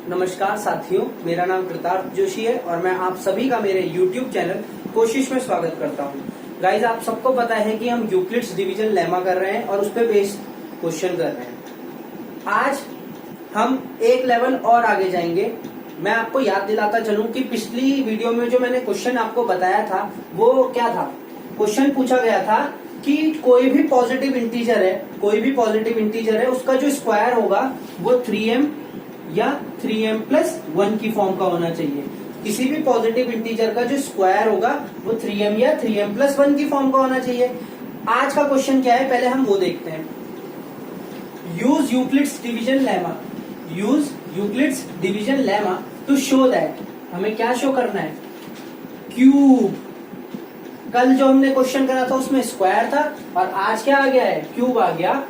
नमस्कार साथियों, मेरा नाम प्रताप जोशी है और मैं आप सभी का मेरे YouTube चैनल कोशिश में स्वागत करता हूं। गाइज, आप सबको पता है कि हम यूक्लिड्स डिवीजन लेमा कर रहे हैं और उस पर बेस्ड क्वेश्चन कर रहे हैं। आज हम एक लेवल और आगे जाएंगे। मैं आपको याद दिलाता चलूं कि पिछली वीडियो में जो मैंने क्वेश्चन आपको बताया था वो क्या था। क्वेश्चन पूछा गया था कि कोई भी पॉजिटिव इंटीजर है उसका जो स्क्वायर होगा वो 3m या 3m+1 की फॉर्म का होना चाहिए। किसी भी पॉजिटिव इंटीजर का जो स्क्वायर होगा वो 3m या 3m+1 की फॉर्म का होना चाहिए। आज का क्वेश्चन क्या है, पहले हम वो देखते हैं। Use Euclid's division lemma to show that, हमें क्या शो करना है, क्यूब। कल जो हमने क्वेश्चन करा था उसमें स्क्वायर था और आज क्या आ गया है, क्यूब आ गया।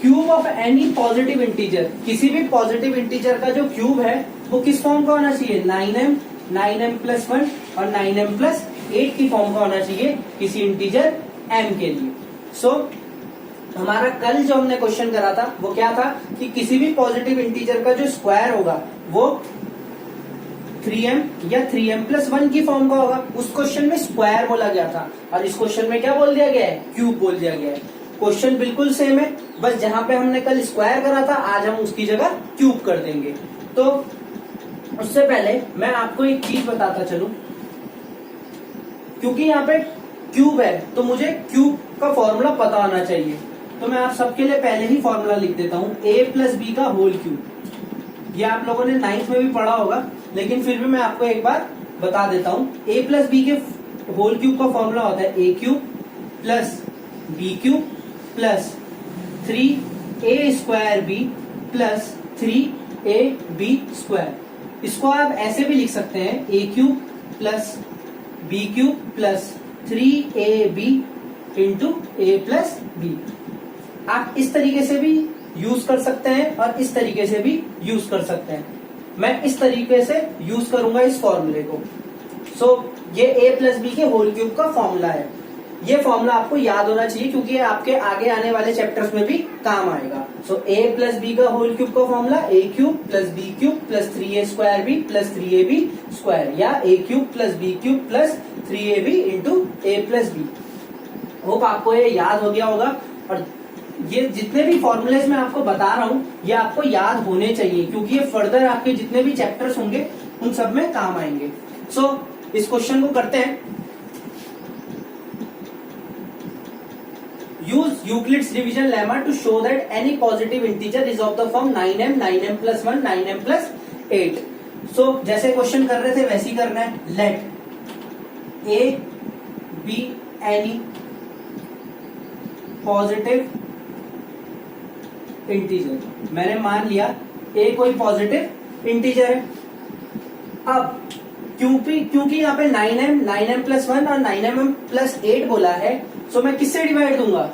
Cube of any positive integer, किसी भी पॉजिटिव इंटीजर का जो क्यूब है वो किस फॉर्म का होना चाहिए, 9m+1 और 9m+8 की फॉर्म का होना चाहिए किसी इंटीजर m के लिए। सो हमारा कल जो हमने क्वेश्चन करा था वो क्या था कि किसी भी पॉजिटिव इंटीजर का जो स्क्वायर होगा वो 3m या 3m+1 की फॉर्म का होगा। उस क्वेश्चन में स्क्वायर बोला गया था और इस क्वेश्चन में क्या बोल दिया गया है, क्यूब बोल दिया गया है। क्वेश्चन बिल्कुल सेम है, बस जहां पे हमने कल स्क्वायर करा था आज हम उसकी जगह क्यूब कर देंगे। तो उससे पहले मैं आपको एक चीज बताता चलूं, क्योंकि यहाँ पे क्यूब है तो मुझे क्यूब का फॉर्मूला पता होना चाहिए। तो मैं आप सबके लिए पहले ही फॉर्मूला लिख देता हूं, a+b का होल क्यूब। ये आप लोगों ने 9th में भी पढ़ा होगा, लेकिन फिर भी मैं आपको एक बार बता देता हूं। a+b के होल क्यूब का फॉर्मूला होता है a³ + b³ + 3a²b + 3ab²। इसको आप ऐसे भी लिख सकते हैं, a³ + b³ + 3ab × a+b। आप इस तरीके से भी यूज कर सकते हैं और इस तरीके से भी यूज कर सकते हैं। मैं इस तरीके से यूज करूंगा इस फॉर्मूले को। सो ये a+b के होल क्यूब का फॉर्मूला है। ये फॉर्मूला आपको याद होना चाहिए क्योंकि ये आपके आगे आने वाले चैप्टर्स में भी काम आएगा। सो a+b का होल क्यूब का formula a³ + b³ + 3a²b + 3ab² या a³ + b³ + 3ab × a+b। Hope आपको ये याद हो गया होगा। और ये जितने भी फॉर्मूलेज मैं आपको बता रहा हूं ये आपको याद होने चाहिए क्योंकि ये फर्दर आपके जितने भी चैप्टर्स होंगे उन सब में काम आएंगे। सो इस क्वेश्चन को करते हैं। Use Euclid's division lemma to show that any positive integer is of the form 9m, 9m+1, 9m+8। So जैसे क्वेश्चन कर रहे थे वैसे ही करना है। Let a be any positive integer. मैंने मान लिया a कोई पॉजिटिव इंटीजर है। अब क्योंकि यहाँ पे 9m, 9m+1 और 9m+8 बोला है, सो मैं किससे डिवाइड दूंगा,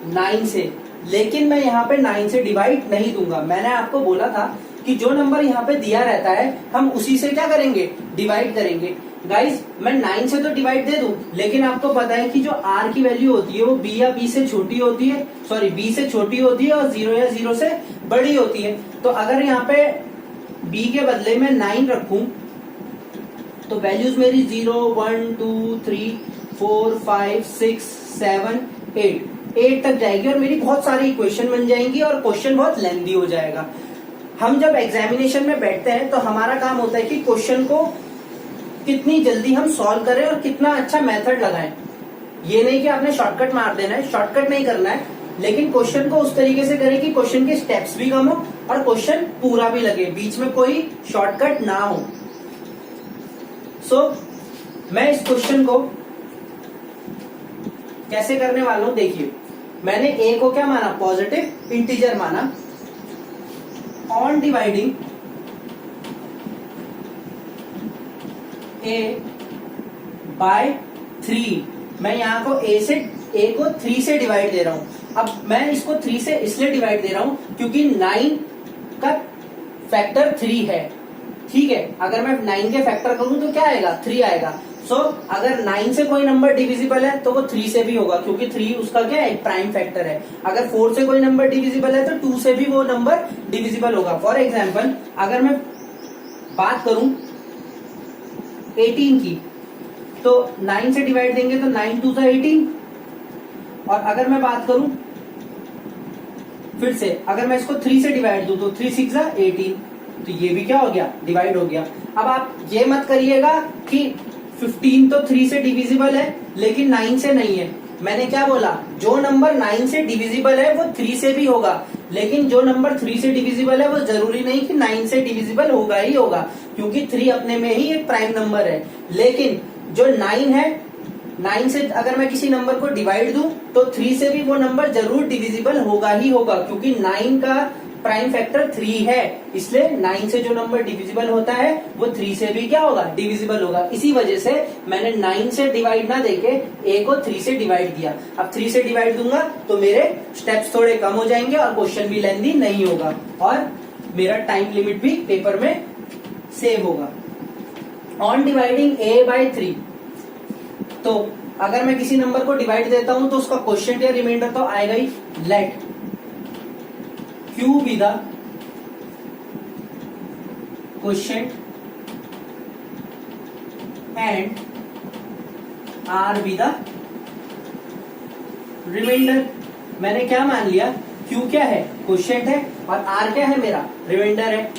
9 से। लेकिन मैं यहाँ पे 9 से डिवाइड नहीं दूंगा। मैंने आपको बोला था कि जो नंबर यहाँ पे दिया रहता है हम उसी से क्या करेंगे, डिवाइड करेंगे। गाइस, मैं 9 से तो डिवाइड दे दूं, लेकिन आपको पता है कि जो r की वैल्यू होती है वो b या b से छोटी होती है, b से छोटी होती है और 0 या 0 से बड़ी होती है। तो अगर यहाँ पे b के बदले में 9 रखूं तो वैल्यूज मेरी 0, 1, 2, 3, 4, 5, 6, 7, 8 तक जाएगी और मेरी बहुत सारी इक्वेशन बन जाएंगी और क्वेश्चन बहुत लेंथी हो जाएगा। हम जब एग्जामिनेशन में बैठते हैं तो हमारा काम होता है कि क्वेश्चन को कितनी जल्दी हम सॉल्व करें और कितना अच्छा मेथड लगाएं। ये नहीं कि आपने शॉर्टकट मार देना है, शॉर्टकट नहीं करना है, लेकिन क्वेश्चन को उस तरीके से करें कि क्वेश्चन के स्टेप्स भी कम हो और क्वेश्चन पूरा भी लगे, बीच में कोई शॉर्टकट ना हो। सो मैं इस क्वेश्चन को कैसे करने वाला हूं, देखिए। मैंने a को क्या माना, पॉजिटिव इंटीजर माना। ऑन डिवाइडिंग a/3, मैं यहाँ को a को 3 से डिवाइड दे रहा हूं। अब मैं इसको 3 से इसलिए डिवाइड दे रहा हूं क्योंकि 9 का फैक्टर 3 है, ठीक है। अगर मैं 9 के फैक्टर करूं तो क्या आएगा, 3 आएगा। सो अगर 9 से कोई नंबर डिविजिबल है तो वो 3 से भी होगा क्योंकि 3 उसका क्या है, प्राइम फैक्टर है। अगर 4 से कोई नंबर डिविजिबल है तो 2 से भी वो नंबर डिविजिबल होगा। फॉर एग्जाम्पल अगर मैं बात करूं 18 की, तो 9 से डिवाइड देंगे तो 9 2 18। और अगर मैं बात करूं फिर से, अगर मैं इसको 3 से डिवाइड दूं तो 3 6 18, तो ये भी क्या हो गया, डिवाइड हो गया। अब आप ये मत करिएगा कि 15 तो 3 से डिविजिबल है लेकिन 9 से नहीं है। मैंने क्या बोला, जो नंबर 9 से डिविजिबल है वो 3 से भी होगा, लेकिन जो नंबर 3 से डिविजिबल है वो जरूरी नहीं कि 9 से डिविजिबल होगा ही होगा, क्योंकि 3 अपने में ही एक प्राइम नंबर है। लेकिन जो 9 है, 9 से अगर मैं किसी नंबर को डिवाइड दूं तो 3 से भी वो नंबर जरूर डिविजिबल होगा ही होगा, क्योंकि 9 का प्राइम फैक्टर 3 है, इसलिए 9 से जो नंबर डिविजिबल होता है वो 3 से भी क्या होगा, डिविजिबल होगा। इसी वजह से मैंने 9 से डिवाइड ना देके a को 3 से डिवाइड दिया। अब 3 से डिवाइड दूंगा तो मेरे स्टेप्स थोड़े कम हो जाएंगे और क्वेश्चन भी लेंथी नहीं होगा और मेरा टाइम लिमिट भी पेपर में सेव होगा। ऑन डिवाइडिंग a बाय 3, तो अगर मैं किसी नंबर को डिवाइड देता हूं तो उसका क्वोशिएंट या रिमाइंडर तो आएगा ही। Let Q be the quotient and R be the remainder. मैंने क्या मान लिया, Q क्या है, क्वोशिएंट है, और R क्या है, मेरा रिमाइंडर है।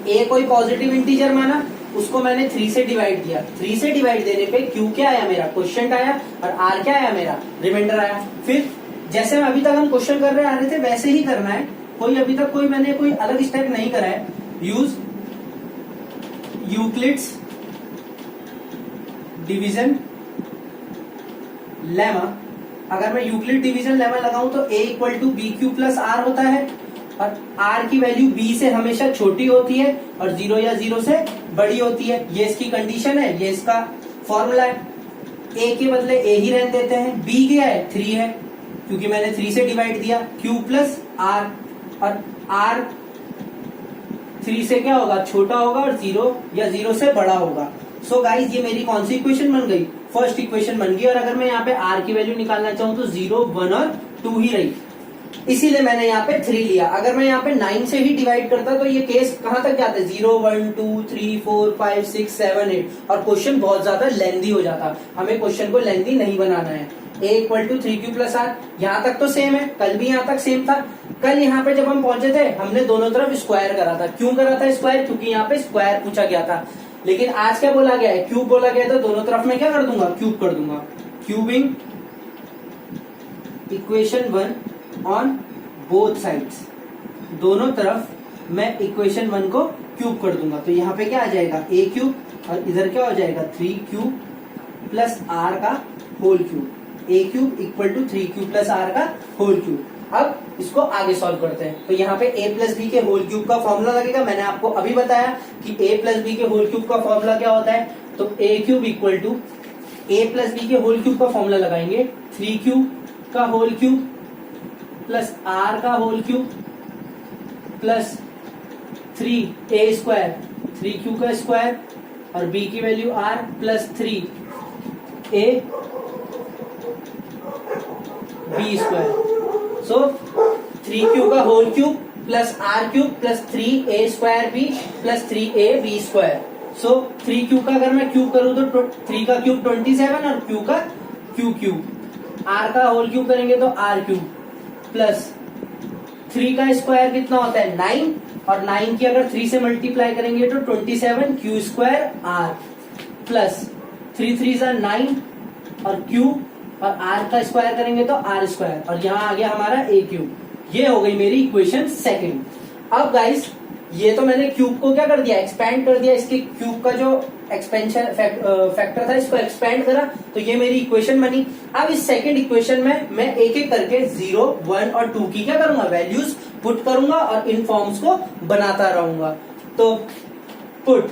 A कोई पॉजिटिव इंटीजर माना, उसको मैंने 3 से डिवाइड दिया। 3 से डिवाइड देने पे Q क्या आया, मेरा क्वोशिएंट आया, और R क्या आया, मेरा रिमाइंडर आया। फिर जैसे अभी तक हम क्वेश्चन कर रहे आ रहे थे वैसे ही करना है, अभी तक मैंने कोई अलग स्टेप नहीं करा है। Use Euclid's division lemma. अगर मैं यूक्लिड डिवीजन लेमा लगाऊं तो a equal to b q plus r होता है, और r की वैल्यू b से हमेशा छोटी होती है और 0 या 0 से बड़ी होती है। ये इसकी कंडीशन है, ये इसका फॉर्मूला है। a के बदले a ही रहने देते हैं। b क्या है, 3 है, क्योंकि मैंने 3 से डिवाइड दिया। q प्लस r, और r 3 से क्या होगा, छोटा होगा, और 0 या 0 से बड़ा होगा। सो गाइज ये मेरी कौन सी इक्वेशन बन गई, फर्स्ट इक्वेशन बन गई। और अगर मैं यहाँ पे r की वैल्यू निकालना चाहूँ तो 0 1 और 2 ही रही, इसीलिए मैंने यहाँ पे 3 लिया। अगर मैं यहाँ पे 9 से ही डिवाइड करता तो ये केस कहां तक जाता है, 0 1 2 3 4 5 6 7 8, और क्वेश्चन बहुत ज्यादा लेंथी हो जाता। हमें क्वेश्चन को लेंथी नहीं बनाना है। a equal to 3q plus r, यहाँ तक तो सेम है, कल भी यहाँ तक सेम था। कल यहाँ पे जब हम पहुंचे थे हमने दोनों तरफ स्क्वायर करा था। क्यों करा था स्क्वायर, क्योंकि यहाँ पे स्क्वायर पूछा गया था। लेकिन आज क्या बोला गया है, क्यूब बोला गया, तो दोनों तरफ मैं क्या कर दूंगा, क्यूब कर दूंगा। Cubing equation 1 on both sides, दोनों तरफ मैं इक्वेशन 1 को क्यूब कर दूंगा। तो यहाँ पे क्या आ जाएगा, a क्यूब, और इधर क्या हो जाएगा 3q प्लस r का whole cube. a cube equal to 3q plus r का होल क्यूब। अब इसको आगे सॉल्व करते हैं। तो यहाँ पे a प्लस बी के होल क्यूब का फॉर्मूला लगेगा। मैंने आपको अभी बताया कि a प्लस बी के होल क्यूब का फॉर्मूला क्या होता है। तो a cube equal to a plus b के होल क्यूब का फॉर्मूला लगाएंगे, 3q का होल क्यूब प्लस r का whole cube plus 3a square, 3q का स्क्वायर, और b की value r plus 3a b square. So 3q का whole cube plus r cube plus 3a square b plus 3a b square. So 3q का अगर मैं cube करूं तो 3 का क्यूब 27 और q का क्यूब। r का होल क्यूब करेंगे तो r क्यूब प्लस 3 का स्क्वायर कितना होता है 9, और 9 की अगर 3 से मल्टीप्लाई करेंगे तो 27 q स्क्वायर r प्लस 3 3 9 और q, और r का स्क्वायर करेंगे तो r स्क्वायर, और यहाँ आ गया हमारा a क्यूब। ये हो गई मेरी इक्वेशन सेकंड। अब गाइस ये तो मैंने क्यूब को क्या कर दिया, एक्सपेंड कर दिया। इसके क्यूब का जो एक्सपेंशन फैक्टर था इसको एक्सपेंड करा, तो ये मेरी इक्वेशन बनी। अब इस सेकंड इक्वेशन में मैं एक एक करके 0 1 और 2 की क्या करूंगा, वैल्यूज पुट करूंगा और इन फॉर्म्स को बनाता रहूंगा। तो put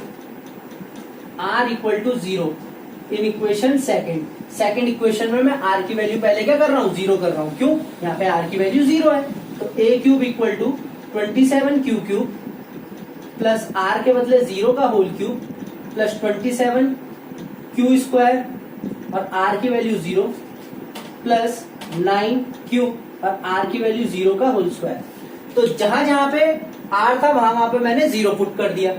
r equal to 0 in equation second equation में मैं r की वैल्यू पहले क्या कर रहा हूँ, 0 कर रहा हूँ। क्यों, यहाँ पे r की वैल्यू 0 है। तो a cube equal to 27q cube plus r के बदले 0 का whole cube plus 27q square, और r की वैल्यू 0 प्लस 9q, और r की वैल्यू 0 का होल स्क्वायर। तो जहां जहां पे r था वहां पे मैंने 0 पुट कर दिया।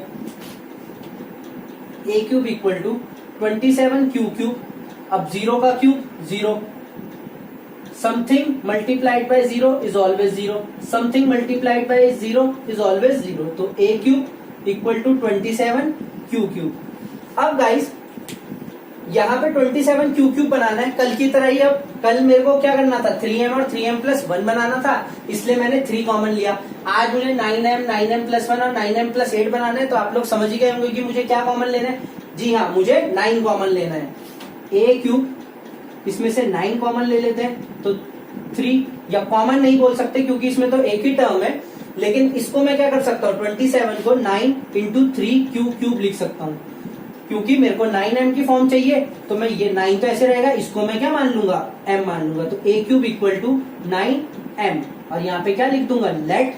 A cube equal to 27 q cube. अब 0 का cube 0, something multiplied by 0 is always 0, something multiplied by 0 is always 0। तो a cube equal to 27 q cube. अब गाइस यहाँ पे 27 क्यू क्यूब बनाना है कल की तरह ही। अब कल मेरे को क्या करना था, 3m और 3m प्लस 1 बनाना था, इसलिए मैंने 3 कॉमन लिया। आज मुझे 9m प्लस 1 और 9m प्लस 8 बनाना है, तो आप लोग समझ ही गए होंगे कि मुझे क्या कॉमन लेना है। जी हाँ, मुझे 9 कॉमन लेना है। ए क्यूब, इसमें से 9 कॉमन ले लेते हैं, तो 3, या कॉमन नहीं बोल सकते क्योंकि इसमें तो एक ही टर्म है, लेकिन इसको मैं क्या कर सकता हूँ, 27 को 9 इंटू 3 क्यू क्यूब लिख सकता हूँ। क्योंकि मेरे को 9m की फॉर्म चाहिए, तो मैं ये 9 तो ऐसे रहेगा, इसको मैं क्या मान लूंगा, m मान लूंगा। तो a cube equal to 9m, और यहाँ पे क्या लिख दूंगा, let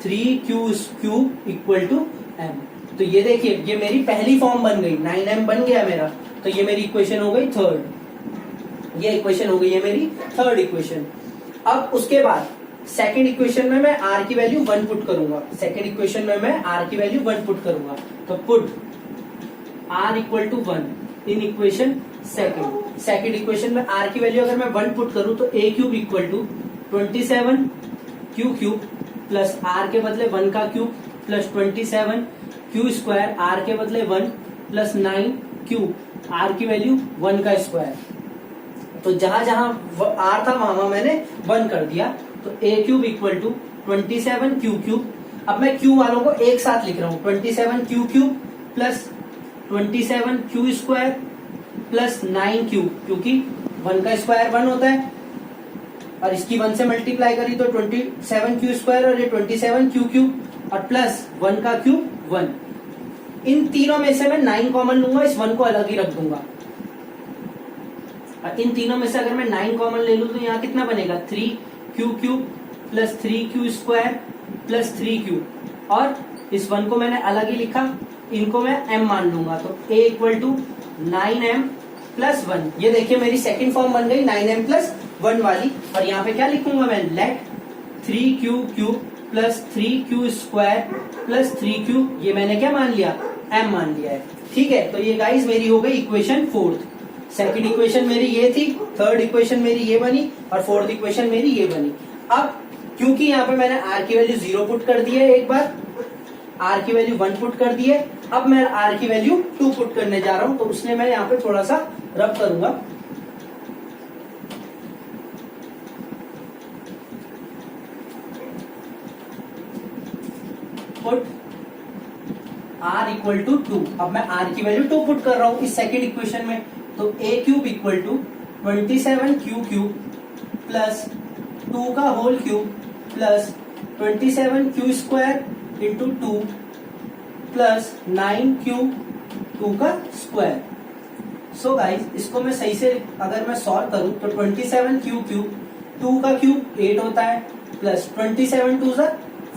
3 q cube equal to m। तो ये देखिए, ये मेरी पहली फॉर्म बन गई, 9m बन गया मेरा, तो ये मेरी इक्वेशन हो गई थर्ड। ये इक्वेशन हो गई है मेरी थर्ड इक्वेशन। अब उसके बाद सेकेंड इक्वेशन में मैं r की वैल्यू 1 पुट करूंगा। सेकेंड इक्वेशन में मैं r की वैल्यू 1 पुट करूंगा, तो put r equal to 1 in equation second. Second equation में r की वैल्यू अगर मैं 1 पुट करूं तो a cube equal to 27 q cube plus r के बदले 1 का cube plus 27 q square, r के बदले 1 प्लस 9 क्यूब, r की वैल्यू 1 का स्क्वायर। तो जहां जहां r था वहां मैंने 1 कर दिया। तो a cube equal to 27 q cube. अब मैं q वालों को एक साथ लिख रहा हूं, 27 q cube plus 27 q square plus 9 Q, क्योंकि 1 का स्क्वायर 1 होता है, और इसकी 1 से मल्टीप्लाई करी तो 27 क्यू स्क्वायर, और ये 27 क्यू क्यूब, और प्लस 1 का क्यूब 1। इन तीनों में से मैं 9 कॉमन लूंगा, इस 1 को अलग ही रख दूंगा। और इन तीनों में से अगर मैं 9 कॉमन ले लूं तो यहाँ कितना बनेगा, 3 q cube plus 3 q square plus 3 Q, और इस 1 को मैंने अलग ही लिखा, इनको मैं m मान लूंगा। तो a equal to 9m plus 1। ये देखिए मेरी सेकंड फॉर्म बन गई 9m प्लस 1 वाली। और यहाँ पे क्या लिखूंगा मैं, let 3 q cube plus 3 q square plus 3 q, ये मैंने क्या मान लिया, m मान लिया है। ठीक है, तो ये गाइस मेरी हो गई इक्वेशन फोर्थ। सेकंड इक्वेशन मेरी ये थी, थर्ड इक्वेशन मेरी ये बनी, और फोर्थ इक्वेशन मेरी ये बनी। अब क्योंकि यहाँ पे मैंने r की वैल्यू 0 पुट कर दी है, एक बार r की वैल्यू 1 पुट कर दी है, अब मैं r की वैल्यू 2 पुट करने जा रहा हूं, तो उसने मैं यहाँ पे थोड़ा सा रब करूंगा। Put r equal to 2। अब मैं r की वैल्यू 2 पुट कर रहा हूं इस सेकेंड इक्वेशन में, तो a cube equal to 27 q cube plus 2 का whole cube plus 27 q square into 2 plus 9 q 2 का स्क्वायर। सो गाइस, इसको मैं सही से अगर मैं सॉल्व करूं तो 27 क्यू क्यूब, 2 का क्यूब 8 होता है, प्लस 27 टू ज़ा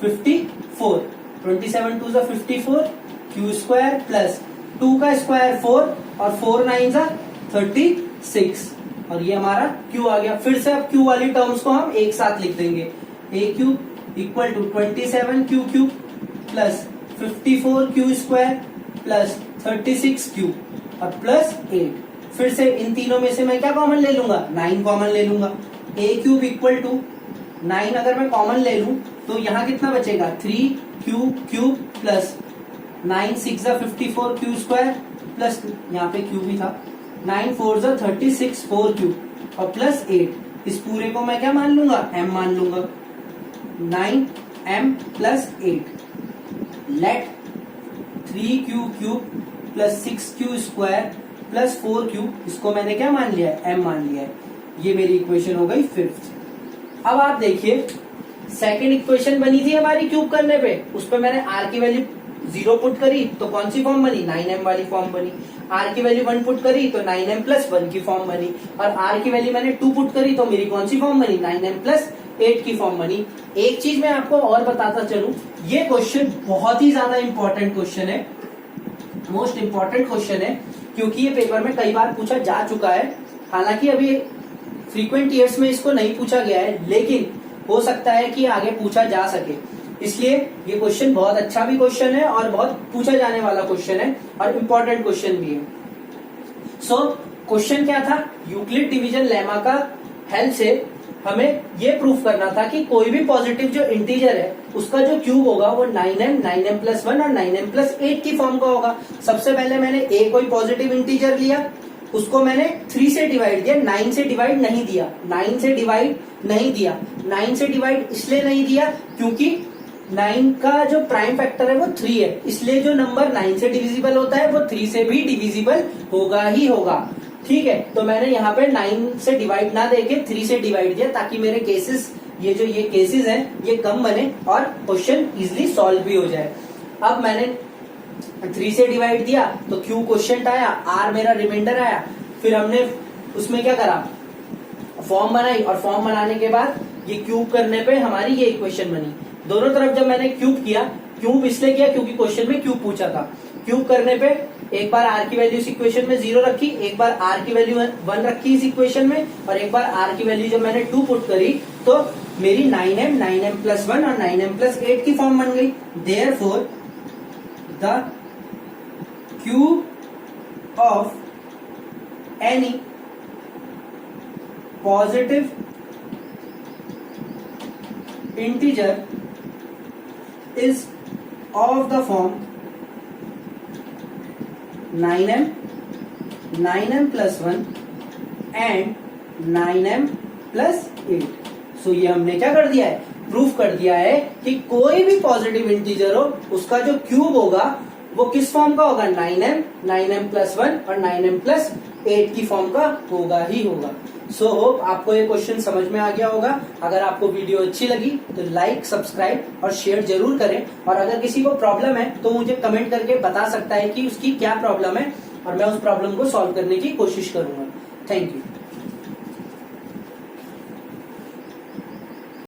54, 27 टू ज़ा 54 क्यू स्क्वायर प्लस 2 का स्क्वायर 4, और 4 9 ज़ा 36, और ये हमारा क्यू आ गया। फिर से अब क्यू वाली टर्म्स को हम एक साथ लिख देंगे, a cube equal to 27 q cube plus 54 q square plus 36 q, और प्लस 8। फिर से इन तीनों में से मैं क्या कॉमन ले लूंगा, 9 कॉमन ले लूंगा। ए क्यूब इक्वल टू 9 अगर मैं कॉमन ले लूं तो यहाँ कितना बचेगा, 3 क्यू क्यूब प्लस 9 6 ज़ा 54 क्यू स्क्वायर प्लस, यहाँ पे क्यू भी था, 9 4 ज़ा 36 4 क्यू, और प्लस 8। इस पूरे को मैं क्या मान लूंगा, m मान लूंगा, 9m plus 8। Let 3 q cube plus 6 q square plus 4 q, इसको मैंने क्या मान लिया है, m मान लिया है। ये मेरी इक्वेशन हो गई फिफ्थ। अब आप देखिए, सेकंड इक्वेशन बनी थी हमारी क्यूब करने पे, उस पर मैंने r की वैल्यू 0 पुट करी तो कौन सी फॉर्म बनी, 9m वाली फॉर्म बनी। r की वैल्यू 1 पुट करी तो 9m प्लस 1 की फॉर्म बनी, और r की वैल्यू मैंने 2 पुट करी तो मेरी कौन सी फॉर्म बनी, 9m प्लस 8 की फॉर्म बनी। एक चीज मैं आपको और बताता चलूं, ये क्वेश्चन बहुत ही ज्यादा इंपॉर्टेंट क्वेश्चन है, मोस्ट इंपॉर्टेंट क्वेश्चन है, क्योंकि ये पेपर में कई बार पूछा जा चुका है। हालांकि अभी फ्रीक्वेंट ईयर्स में इसको नहीं पूछा गया है, लेकिन हो सकता है कि आगे पूछा जा सके। इसलिए ये क्वेश्चन बहुत अच्छा भी क्वेश्चन है और बहुत पूछा जाने वाला क्वेश्चन है और इम्पोर्टेंट क्वेश्चन भी है। सो क्वेश्चन क्या था, यूक्लिड डिवीजन लेमा का हेल्प से हमें ये प्रूफ करना था कि कोई भी पॉजिटिव जो इंटीजर है उसका जो क्यूब होगा वो 9m, 9m+1 और 9m+8 की फॉर्म का होगा। सबसे पहले मैंने ए कोई पॉजिटिव इंटीजर लिया, उसको मैंने 3 से डिवाइड दिया, 9 से डिवाइड नहीं दिया। 9 से डिवाइड नहीं दिया, 9 से डिवाइड इसलिए नहीं दिया क्योंकि 9 का जो प्राइम फैक्टर है वो 3 है, इसलिए जो नंबर 9 से डिविजिबल होता है वो 3 से भी डिविजिबल होगा ही होगा। ठीक है, तो मैंने यहाँ पे 9 से डिवाइड ना देके 3 से डिवाइड दिया ताकि मेरे केसेस ये केसेस हैं ये कम बने और क्वेश्चन इजिली सॉल्व भी हो जाए। अब मैंने 3 से डिवाइड दिया तो क्यू क्वेश्चन आया, आर मेरा रिमाइंडर आया। फिर हमने उसमें क्या करा, फॉर्म बनाई और फॉर्म बनाने के बाद ये क्यूब करने पे हमारी ये इक्वेशन बनी। दोनों तरफ जब मैंने क्यूब किया, क्यूब इसलिए किया क्योंकि क्वेश्चन में क्यूब पूछा था। क्यूब करने पे एक बार आर की वैल्यू इस इक्वेशन में 0 रखी, एक बार आर की वैल्यू 1 रखी इस इक्वेशन में, और एक बार आर की वैल्यू जब मैंने 2 पुट करी तो मेरी 9m, 9m+1 और 9m+8 की फॉर्म बन गई। Therefore the cube of any positive integer is of the form 9m, 9m+1 and 9m+8। सो ये हमने क्या कर दिया है, प्रूफ कर दिया है कि कोई भी पॉजिटिव इंटीजर हो उसका जो क्यूब होगा वो किस फॉर्म का होगा, 9m, 9m+1 और 9m+8 की फॉर्म का होगा ही होगा। सो होप आपको ये क्वेश्चन समझ में आ गया होगा। अगर आपको वीडियो अच्छी लगी तो लाइक, सब्सक्राइब और शेयर जरूर करें, और अगर किसी को प्रॉब्लम है तो मुझे कमेंट करके बता सकता है कि उसकी क्या प्रॉब्लम है और मैं उस प्रॉब्लम को सॉल्व करने की कोशिश करूंगा। Thank you.